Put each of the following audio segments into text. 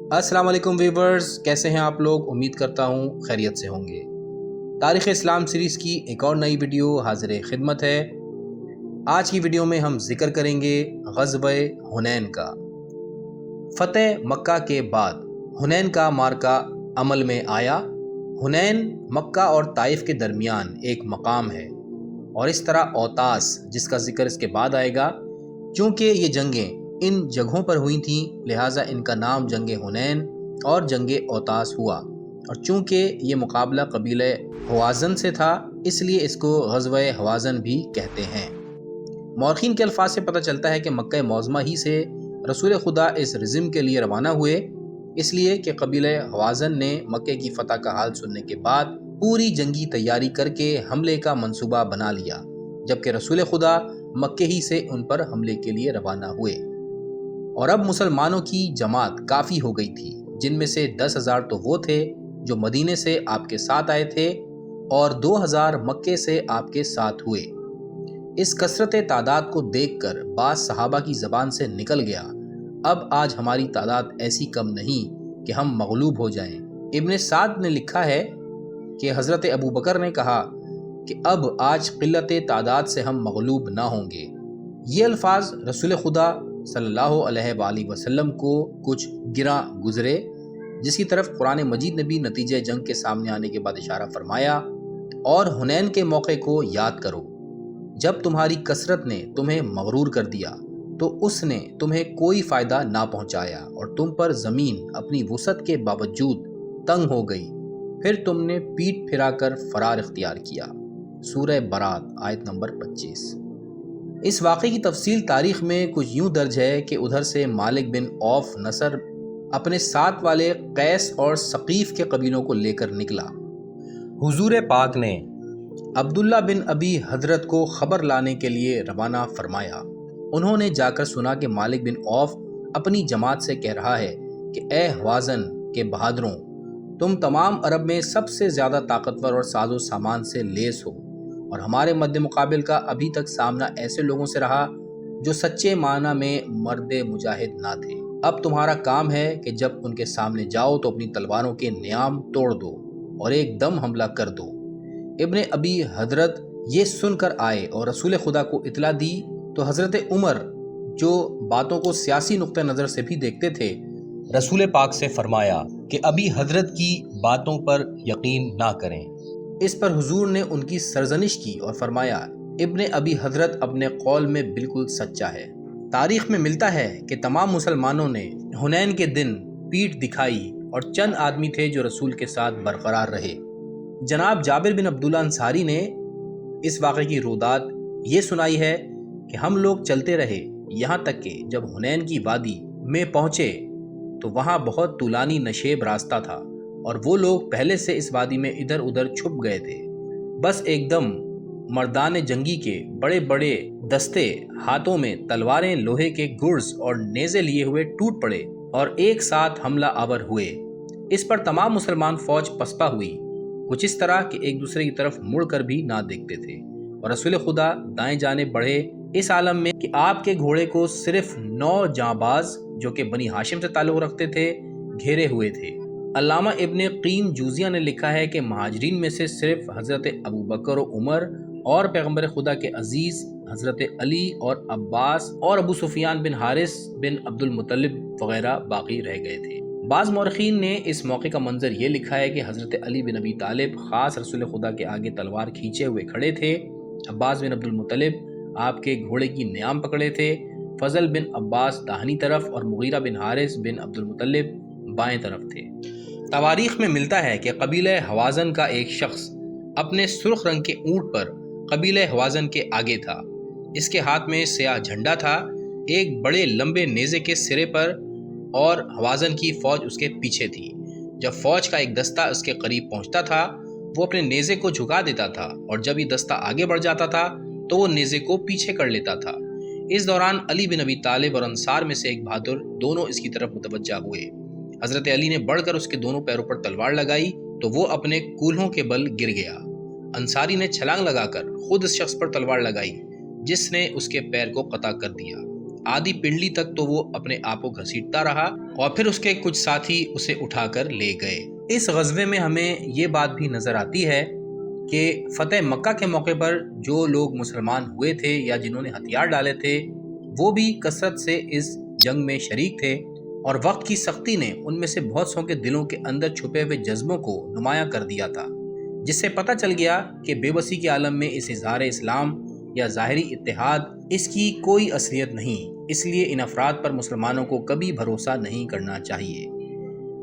अस्सलाम वालेकुम व्यूवर्स, कैसे हैं आप लोग। उम्मीद करता हूँ खैरियत से होंगे। तारीख़ इस्लाम सीरीज़ की एक और नई वीडियो हाज़िर खिदमत है। आज की वीडियो में हम जिक्र करेंगे ग़ज़वे हुनैन का। फ़तेह मक्का के बाद हुनैन का मार्का अमल में आया। हुनैन मक्का और ताइफ के दरमियान एक मकाम है और इस तरह औतास, जिसका जिक्र इसके बाद आएगा, क्योंकि ये जंगें इन जगहों पर हुई थीं, लिहाजा इनका नाम जंग हुनैन और जंग औतास हुआ। और चूँकि ये मुकाबला कबीले हवाज़न से था, इसलिए इसको ग़ज़वे हवाज़न भी कहते हैं। मौरख़ीन के अल्फाज से पता चलता है कि मक्का मौज़मा ही से रसूल खुदा इस रिज़्म के लिए रवाना हुए, इसलिए कि कबीले हवाज़न ने मक्के की फ़तह का हाल सुनने के बाद पूरी जंगी तैयारी करके हमले का मंसूबा बना लिया, जबकि रसूल खुदा मक्के ही से उन पर हमले के लिए रवाना हुए। और अब मुसलमानों की जमात काफ़ी हो गई थी, जिनमें से 10,000 तो वो थे जो मदीने से आपके साथ आए थे और 2,000 मक्के से आपके साथ हुए। इस कसरत तादाद को देखकर बाज़ सहाबा की ज़बान से निकल गया, अब आज हमारी तादाद ऐसी कम नहीं कि हम मगलूब हो जाएं। इब्न साद ने लिखा है कि हज़रत अबू बकर ने कहा कि अब आज क़िल्लत तादाद से हम मगलूब ना होंगे। ये अल्फाज रसूल खुदा सल्लल्लाहु अलैहि वसल्लम को कुछ गिरा गुजरे, जिसकी तरफ कुरान मजीद ने भी नतीजे जंग के सामने आने के बाद इशारा फरमाया। और हुनैन के मौके को याद करो, जब तुम्हारी कसरत ने तुम्हें मगरूर कर दिया तो उसने तुम्हें कोई फ़ायदा ना पहुंचाया और तुम पर ज़मीन अपनी वुसअत के बावजूद तंग हो गई, फिर तुमने पीठ फिराकर फरार इख्तियार किया। सूरह बरात आयत नंबर 25। इस वाक़े की तफसील तारीख़ में कुछ यूँ दर्ज है कि उधर से मालिक बिन औफ नसर अपने साथ वाले कैस और सकीफ़ के कबीलों को लेकर निकला। हुजूर पाक ने अब्दुल्ला बिन अबी हज़रत को ख़बर लाने के लिए रवाना फरमाया। उन्होंने जाकर सुना कि मालिक बिन औफ अपनी जमात से कह रहा है कि ए हवाज़न के बहादुरों, तुम तमाम अरब में सबसे ज़्यादा ताकतवर और साजो सामान से लेस हो और हमारे मद्दे मुकाबिल का अभी तक सामना ऐसे लोगों से रहा जो सच्चे माना में मर्द मुजाहिद ना थे। अब तुम्हारा काम है कि जब उनके सामने जाओ तो अपनी तलवारों के नियाम तोड़ दो और एक दम हमला कर दो। इब्ने अबी हज़रत ये सुनकर आए और रसूल खुदा को इतला दी तो हज़रत उमर, जो बातों को सियासी नुक्ते नज़र से भी देखते थे, रसूल पाक से फरमाया कि अबी हज़रत की बातों पर यकीन ना करें। इस पर हुजूर ने उनकी सरजनिश की और फरमाया, इब्ने अबी हज़रत अपने कौल में बिल्कुल सच्चा है। तारीख़ में मिलता है कि तमाम मुसलमानों ने हुनैन के दिन पीठ दिखाई और चंद आदमी थे जो रसूल के साथ बरकरार रहे। जनाब जाबिर बिन अब्दुल्ला अंसारी ने इस वाक़े की रुदात ये सुनाई है कि हम लोग चलते रहे, यहाँ तक कि जब हुनैन की वादी में पहुँचे तो वहाँ बहुत तुलानी नशेब रास्ता था और वो लोग पहले से इस वादी में इधर उधर छुप गए थे। बस एकदम मर्दान जंगी के बड़े बड़े दस्ते हाथों में तलवारें, लोहे के गुर्ज और नेज़े लिए हुए टूट पड़े और एक साथ हमला आवर हुए। इस पर तमाम मुसलमान फौज पसपा हुई, कुछ इस तरह कि एक दूसरे की तरफ मुड़कर भी ना देखते थे और रसूल खुदा दाएं जाने बढ़े, इस आलम में कि आपके घोड़े को सिर्फ 9 जांबाज जो कि बनी हाशिम से ताल्लुक़ रखते थे घेरे हुए थे। अल्लामा इब्ने क़ीम जूज़िया ने लिखा है कि महाजरीन में से सिर्फ हज़रत अबू बकर और उमर और पैगम्बर खुदा के अजीज़ हज़रत अली और अब्बास और अबू सुफियान बिन हारिस बिन अब्दुल मुत्तलिब वगैरह बाकी रह गए थे। बाज़ मौरख़ीन ने इस मौके का मंजर ये लिखा है कि हज़रत अली बिन अबी तालिब ख़ास रसूल खुदा के आगे तलवार खींचे हुए खड़े थे, अब्बास बिन अब्दुल मुत्तलिब आपके घोड़े की नियाम पकड़े थे, फ़ज़ल बिन अब्बास दाहिनी तरफ और मुगीरा बिन हारिस बिन अब्दुल मुत्तलिब बाएं तरफ थे। तवारीख़ में मिलता है कि कबीले हवाज़न का एक शख्स अपने सुर्ख रंग के ऊँट पर कबीले हवाज़न के आगे था। इसके हाथ में स्याह झंडा था, एक बड़े लंबे नेज़े के सिरे पर, और हवाज़न की फ़ौज उसके पीछे थी। जब फ़ौज का एक दस्ता उसके करीब पहुंचता था, वो अपने नेज़े को झुका देता था और जब ये दस्ता आगे बढ़ जाता था तो वो नेज़े को पीछे कर लेता था। इस दौरान अली बिन अबी तालिब और अंसार में से एक बहादुर दोनों इसकी तरफ मुतवज्जा हुए। हज़रत अली ने बढ़कर उसके दोनों पैरों पर तलवार लगाई तो वो अपने कूल्हों के बल गिर गया। अंसारी ने छलांग लगाकर खुद इस शख्स पर तलवार लगाई जिसने उसके पैर को कता कर दिया। आधी पिंडली तक तो वो अपने आप को घसीटता रहा और फिर उसके कुछ साथी उसे उठाकर ले गए। इस गज़वे में हमें ये बात भी नजर आती है कि फतेह मक्का के मौके पर जो लोग मुसलमान हुए थे या जिन्होंने हथियार डाले थे वो भी कसरत से इस जंग में शरीक थे और वक्त की सख्ती ने उनमें से बहुत सौ के दिलों के अंदर छुपे हुए जज्बों को नुमायां कर दिया था, जिससे पता चल गया कि बेबसी के आलम में इस इज़हार इस्लाम या ज़ाहिरी इत्तेहाद इसकी कोई असलियत नहीं। इसलिए इन अफराद पर मुसलमानों को कभी भरोसा नहीं करना चाहिए।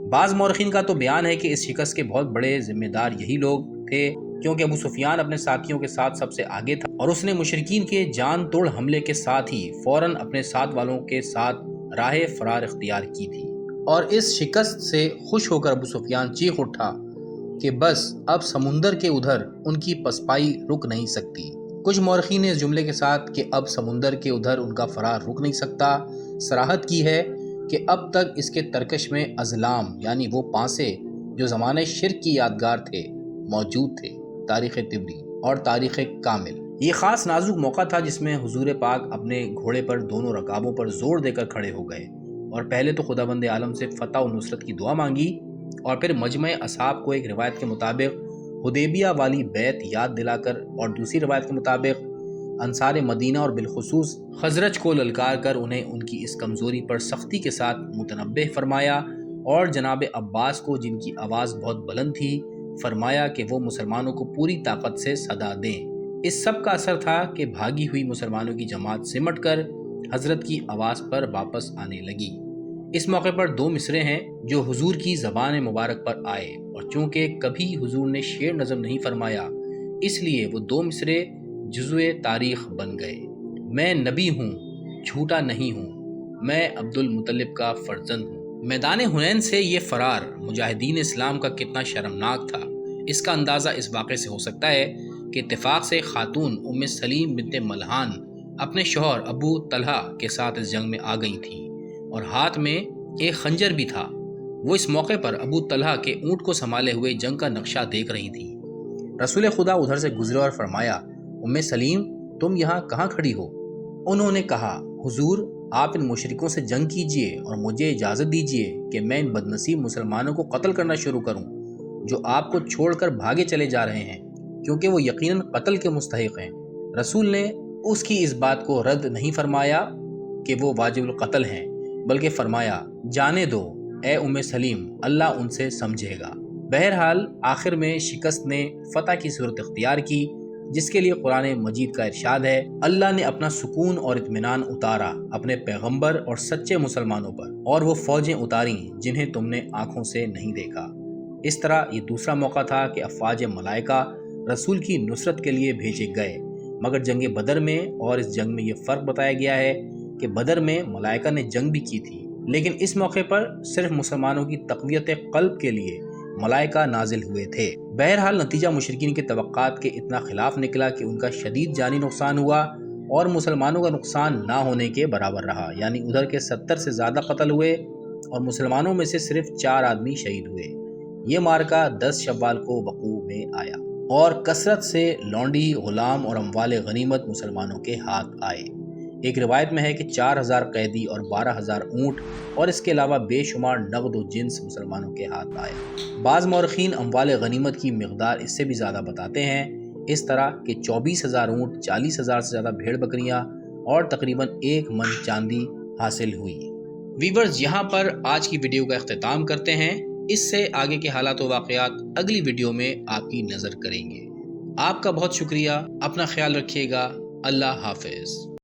बाज़ मौरखीन का तो बयान है कि इस शिकस्त के बहुत बड़े जिम्मेदार यही लोग थे, क्योंकि अबू सुफियान अपने साथियों के साथ सबसे आगे था और उसने मुशरिकीन के जान तोड़ हमले के साथ ही फौरन अपने साथ वालों के साथ राह फरार इख्तियार की थी। और इस शिकस्त से खुश होकर अबू सुफियान चीख उठा कि बस अब समुंदर के उधर उनकी पसपाई रुक नहीं सकती। कुछ मौरखीन ने इस जुमले के साथ कि अब समुंदर के उधर उनका फरार रुक नहीं सकता सराहत की है कि अब तक इसके तरकश में अज़लाम यानी वो पांसे जो ज़माने शिर्क की यादगार थे मौजूद थे, तारीख़ तिबरी और तारीख़ कामिल। ये ख़ास नाजुक मौका था जिसमें हुजूर पाक अपने घोड़े पर दोनों रकाबों पर ज़ोर देकर खड़े हो गए और पहले तो खुदाबंद आलम से फ़तह और नुसरत की दुआ मांगी और फिर मजमे असहाब को एक रिवायत के मुताबिक हुदैबिया वाली बैत याद दिलाकर और दूसरी रिवायत के मुताबिक अंसार मदीना और बिलखुसूस खजरज को ललकार कर उन्हें उनकी इस कमज़ोरी पर सख्ती के साथ मुतनब्बे फरमाया और जनाब अब्बास को, जिनकी आवाज़ बहुत बुलंद थी, फरमाया कि वो मुसलमानों को पूरी ताकत से सदा दें। इस सब का असर था कि भागी हुई मुसलमानों की जमात सिमट कर हजरत की आवाज़ पर वापस आने लगी। इस मौके पर दो मिसरे हैं जो हुजूर की ज़बान मुबारक पर आए और चूँकि कभी हुजूर ने शेर नज़म नहीं फरमाया इसलिए वो दो मिसरे जुज़्वे तारीख़ बन गए। मैं नबी हूँ, झूठा नहीं हूँ, मैं अब्दुल मुत्तलिब का फर्जंद हूँ। मैदान हुनैन से ये फ़रार मुजाहिदीन इस्लाम का कितना शर्मनाक था इसका अंदाज़ा इस वाक़े से हो सकता है कि इत्तेफाक से खातून उम्मे सलीम बिन्ते मल्हान अपने शौहर अबू तलहा के साथ इस जंग में आ गई थी और हाथ में एक खंजर भी था। वो इस मौके पर अबू तलहा के ऊँट को संभाले हुए जंग का नक्शा देख रही थी। रसूल खुदा उधर से गुजरे और फरमाया, उम्मे सलीम तुम यहाँ कहाँ खड़ी हो? उन्होंने कहा, हुजूर आप इन मुशरिकों से जंग कीजिए और मुझे इजाज़त दीजिए कि मैं इन बदनसीब मुसलमानों को कत्ल करना शुरू करूँ जो आपको छोड़कर भागे चले जा रहे हैं, क्योंकि वो यकीनन कत्ल के मुस्तहिक हैं। रसूल ने उसकी इस बात को रद्द नहीं फरमाया कि वो वाजिबुल कत्ल हैं, बल्कि फरमाया, जाने दो ए उम्मे सलीम, अल्लाह उनसे समझेगा। बहरहाल आखिर में शिकस्त ने फतह की सूरत इख्तियार की, जिसके लिए कुरान मजीद का इरशाद है, अल्लाह ने अपना सुकून और इत्मीनान उतारा अपने पैगंबर और सच्चे मुसलमानों पर और वो फौजें उतारी जिन्हें तुमने आंखों से नहीं देखा। इस तरह ये दूसरा मौका था कि अफवाज मलाइका रसूल की नुसरत के लिए भेजे गए, मगर जंग बदर में और इस जंग में ये फ़र्क बताया गया है कि बदर में मलाइका ने जंग भी की थी, लेकिन इस मौके पर सिर्फ मुसलमानों की तक़वियत क़ल्ब के लिए मलाइका नाजिल हुए थे। बहरहाल नतीजा मुशरिकीन के तवक्कात के इतना खिलाफ निकला कि उनका शदीद जानी नुकसान हुआ और मुसलमानों का नुकसान ना होने के बराबर रहा, यानी उधर के 70 से ज़्यादा कत्ल हुए और मुसलमानों में से सिर्फ 4 आदमी शहीद हुए। ये मार्का 10 शव्वाल को वक़ू में आया और कसरत से लौंडी, गुलाम और अम्वाल गनीमत मुसलमानों के हाथ आए। एक रिवायत में है कि 4000 कैदी और 12000 ऊँट और इसके अलावा बेशुमार नगद व जिन्स मुसलमानों के हाथ आया। बाज़ मौरखीन अम्वाल गनीमत की मिक़दार इससे भी ज़्यादा बताते हैं, इस तरह कि 24,000 ऊँट, 40,000 से ज़्यादा भेड़ बकरियाँ और तकरीबन 1 मन चांदी हासिल हुई। वीवर्स, यहाँ पर आज की वीडियो का अख्तिताम करते हैं। इससे आगे के हालात व वाक़यात अगली वीडियो में आपकी नज़र करेंगे। आपका बहुत शुक्रिया, अपना ख्याल रखिएगा। अल्लाह हाफ़िज़।